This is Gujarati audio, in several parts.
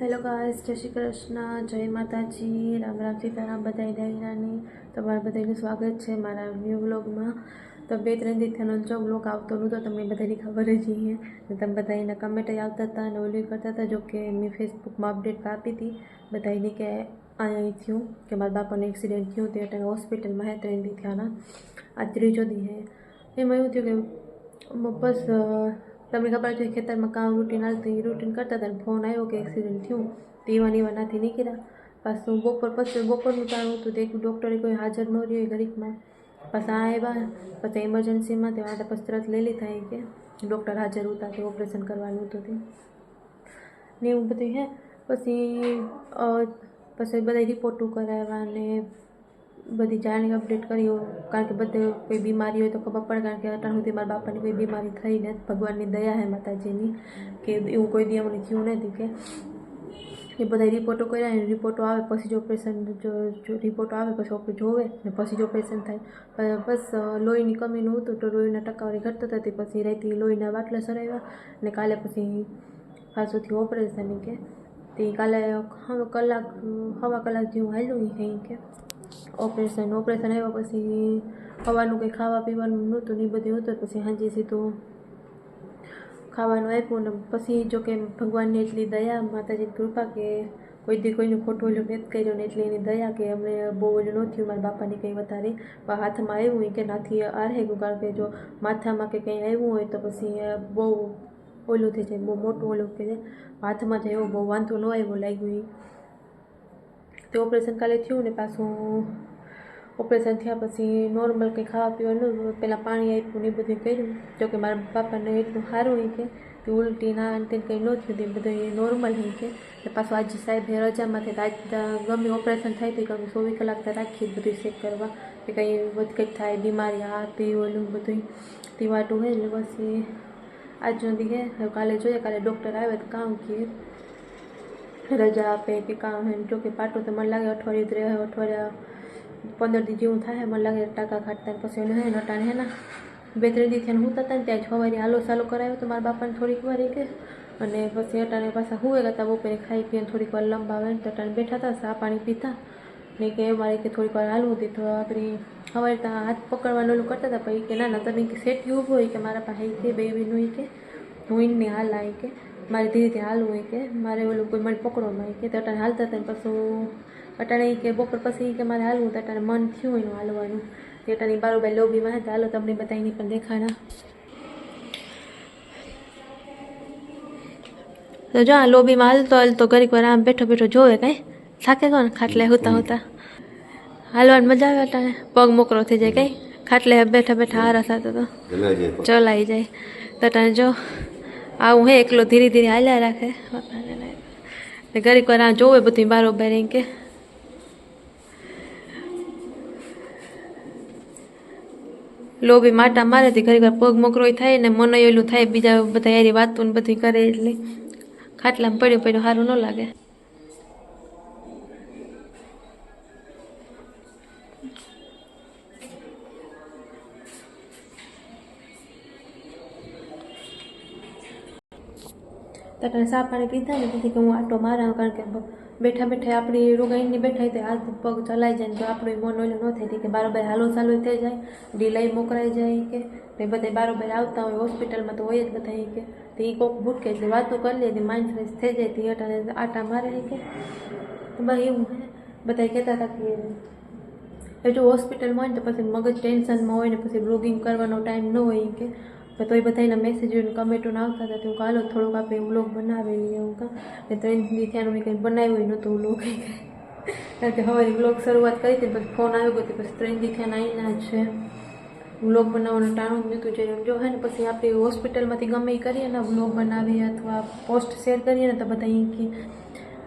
हेलो गाइस, जय श्री कृष्ण, जय माताजी, राम राम सीताराम बधाई दायरानी। તમારા બધાનું સ્વાગત છે મારા ન્યૂ વ્લોગમાં। તો 2-3 દિવસનો જો વ્લોગ આવતો નહોતો, તમને બધાની ખબર જ છે ને, તમે બધા એના કમેન્ટ આવતા હતા અને ઓલી કરતા હતા। જો કે મેં ફેસબુકમાં અપડેટ આપી હતી બધાને કે અહીંયા થયું કે મારા બાપાનું એક્સિડન્ટ થયું, તે એટલે હોસ્પિટલમાં હે 3 દી થયાના, આ ત્રીજો દી હે। એમાં એવું થયું કે બસ તમને ખબર છે ખેતરમાં કામ રૂટીન હાલતું, એ રૂટીન કરતા હતા, ફોન આવ્યો કે એક્સિડન્ટ થયું। તેવા નાથી નીકળ્યા, પાછું બપોરનું ટાણું હતું, તે ડૉક્ટરે કોઈ હાજર ન રહ્યો ઘડીકમાં, પાછા આવ્યા, પછી એમરજન્સીમાં તે માટે પછી તરત લઈ લીધા કે ડૉક્ટર હાજર હતા, તે ઓપરેશન કરવાનું હતું તે ને એવું બધું હે। પછી બધા રિપોર્ટો કરાવ્યા ને બધી જાણી અપડેટ કરી, કારણ કે બધે કોઈ બીમારી હોય તો ખબર પડે, કારણ કે અત્યાર સુધી મારા બાપાની કોઈ બીમારી થઈ નથી, ભગવાનની દયા હે માતાજીની કે એવું કોઈ દી અમને થયું નથી કે એ બધા રિપોર્ટો કર્યા, રિપોર્ટો આવે પછી જ ઓપરેશન, જો રિપોર્ટો આવે પછી ઓપરેશન જોવે ને પછી જ ઓપરેશન થાય। બસ લોહીની કમીનું હતું તો લોહીના ટકાવારી ઘટતા હતી, પછી રાતે લોહીના બાટલા સરાવ્યા ને કાલે પછી પાછુંથી ઓપરેશન કે તે કાલે સવા કલાક જેવું હાલ્યું અહીં કે ઓપરેશન આવ્યા। પછી સવારનું કંઈ ખાવા પીવાનું નહોતું ને એ બધું હતું, પછી સાંજે સીધું ખાવાનું આપ્યું ને પછી જો કે ભગવાનની એટલી દયા, માતાજીની કૃપા કે કોઈ દી કોઈનું ખોટું ઓલું નથી કર્યું ને એટલી એની દયા કે અમને બહુ ઓલું ન થયું મારા બાપાની કંઈ વધારે હાથમાં આવ્યું કે નાથી આરે ગયું, કારણ કે જો માથામાં કે કંઈ આવ્યું હોય તો પછી બહુ ઓલું થઈ જાય, બહુ મોટું ઓલું કે હાથમાં જાય એવો બહુ વાંધો ન આવ્યો લાગ્યું એ તે ઓપરેશન કાલે થયું ને પાછું ઓપરેશન થયા પછી નોર્મલ કંઈ ખાવા પીવાનું, પહેલાં પાણી આપ્યું ને એ બધું કર્યું। જોકે મારા બાપાને એટલું સારું હોય કે ઉલટી ના તે કંઈ ન થયું, તે બધું એ નોર્મલ હોય કે પાછું આજે સાહેબ રજામાંથી આજ ગમે ઓપરેશન થાય તો ગમે 24 કલાક તો રાખીએ બધું ચેક કરવા કે કંઈ વધઘટ થાય બીમારી આ તે ઓલું બધું તે વાટું હોય એટલે પછી આજનો દી હે। કાલે જોઈએ, કાલે ડૉક્ટર આવે તો કામ કે રજા આપે કે કામ હે, જો કે પાટું તો મને લાગે અઠવાડિયું જ રહે, અઠવાડિયા 15 દી જેવું થાય મને લાગે ટાંકા ખાટતા। પછી એને હે નટાણે હે ને 2-3 દી થઈને હું હતા ને ત્યાં સવારે હાલો ચાલો કરાવ્યો તો મારા બાપાને થોડીક વાર કે, અને પછી અટાણે પાછા હુએ હતા, બપોરે ખાઈ પીને થોડીક વાર લંબાવે તો અટાણે બેઠા હતા, ચા પાણી પીતા ને કે મારે કે થોડીક વાર હાલવું હતી તો આપણે સવારે ત્યાં હાથ પકડવાનું ઓલું કરતા હતા, પછી કે ના તમે કે સેટી ઊભો હોય કે મારા પાસે કે બેબીનું હોય કે હું એની હાલ આવી કે મારે ધીરે ધીરે હાલવું હોય કે મારે ઓલું કોઈ મને પકડવામાં આવે કે તો અટાણે હાલતા હતા ને પછી અટાણે કે બપોર પછી કે મારે હાલવું તો અટાણે મન થયું એનું હાલવાનું, અટાણે બારોબાર લોબીમાં હતા, હાલો તમને બધાની પણ દેખાણા। તો જો આ લોબીમાં હાલતો ઘડીક વાર આમ બેઠો બેઠો જોવે, કાંઈ થાકે કોણ ખાટલે હોતા હાલવાની મજા આવે, અટાણે પગ મોકરો થઈ જાય, કાંઈ ખાટલે બેઠા બેઠા હારા થતો તો ચલાઈ જાય તો અટાણે જો આવું હે એકલો ધીરે ધીરે હાલ્યા રાખે, ઘડીક વાર આ જોવે બધું બારોબાર એમ કે લોબી માટા મારે ઘણી વાર પગ મોકરોય થાય ને મન ઓલું થાય, બીજા બધા યારી વાતું ને બધું કરે એટલે ખાટલામાં પડ્યું સારું ન લાગે। તો ચા પાણી પીધા ને પછી કે હું આટો મારા, કારણ કે બેઠા બેઠા આપણી રોગાઈની બેઠા તો હાથ પગ ચલાઈ જાય ને તો આપણું મન ઓલું ન થાય કે બારોબાર હાલો ચાલુ થઈ જાય, ઢીલાઈ મોકરાઈ જાય કે તે બધા બારોબાર આવતા હોય હોસ્પિટલમાં તો હોય જ બધા કે તો એ કોક ભૂટકે એટલે વાતો કરી લે એટલે માઇન્ડ ફ્રેશ થઈ જાય, તે અટાણે આટા મારે કે તો બસ એવું બધા કહેતા હતા કે જો હોસ્પિટલમાં હોય ને તો પછી મગજ ટેન્શનમાં હોય ને પછી બ્લોગિંગ કરવાનો ટાઈમ ન હોય કે તો એ બધાના મેસેજો કમેન્ટોને આવતા હતા, તો હાલો થોડુંક આપણે વ્લોગ બનાવેલી એવું કાં ને 3 દી થયાનું મેં કંઈ બનાવ્યું નહોતું વ્લોગ, કારણ કે હવે વ્લોગ શરૂઆત કરી હતી પછી ફોન આવી ગયો, પછી 3 દી થયાના અહીંના જ છે, વ્લોગ બનાવવાનું ટાણું જ નહોતું જોઈએ। જો હે ને પછી આપણે હોસ્પિટલમાંથી ગમે એ કરીએ ને વ્લોગ બનાવીએ અથવા પોસ્ટ શેર કરીએ ને તો બધા એ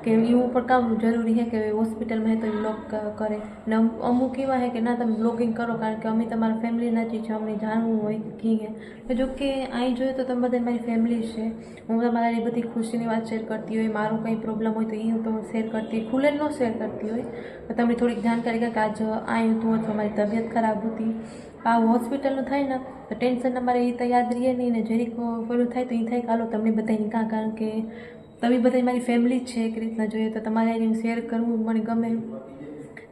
કે એવું પણ કામ જરૂરી છે કે હોસ્પિટલમાં હે તો વ્લોગ કરે ને અમુક એવા છે કે ના તમે બ્લોગિંગ કરો, કારણ કે અમે તમારા ફેમિલીના જ છે, અમને જાણવું હોય કે કી છે। જો કે અહીં જોઈએ તો તમે બધા મારી ફેમિલી છે, હું તમારી બધી ખુશીની વાત શેર કરતી હોય, મારું કંઈ પ્રોબ્લેમ હોય તો એ હું તમને શેર કરતી હોય, ખુલે ન શેર કરતી હોય તો તમને થોડીક જાણકારી કે આજ આવ્યું હતું અથવા મારી તબિયત ખરાબ હતી, આવું હોસ્પિટલનું થાય ને તો ટેન્શન અમારે એ તો યાદ રહીએ નહીં ને જરીક પેલું થાય તો એ થાય કે હાલો તમને બધાની કાં, કારણ કે તમે બધા મારી ફેમિલી જ છે એક રીતના જોઈએ તો તમારે એને શેર કરવું મને ગમે,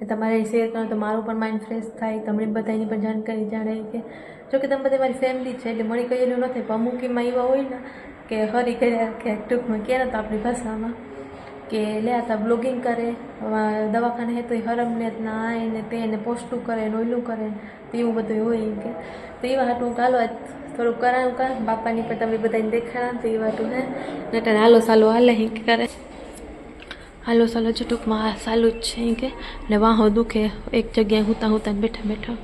તમારે શેર કરો તો મારું પણ માઇન્ડ ફ્રેશ થાય, તમને બધા એની પણ જાણકારી જાણે કે જોકે તમે બધા મારી ફેમિલી છે એટલે મને કહેલું નથી પણ અમુકીમાં એવા હોય ને કે હરી કર્યા કે ટૂંકમાં કહે ને તો આપણી ભાષામાં કે લે આ બ્લોગિંગ કરે, દવાખાને હે તો એ હરમને ના એને તેને પોસ્ટું કરે ને ઓયલું કરે તો એવું બધું હોય એમ કે તો એવા હાટું ચાલો થોડુંક કરાવું કાં બાપાની પણ તમે બધાને દેખાડા તો એ વાટું હે નહીતર હાલો સાલો હાલે હે કરે હાલો સાલો છે ટૂંકમાં સાલું જ છે કે ને વાહો દુખે એક જગ્યાએ હુતા હુતા બેઠા બેઠા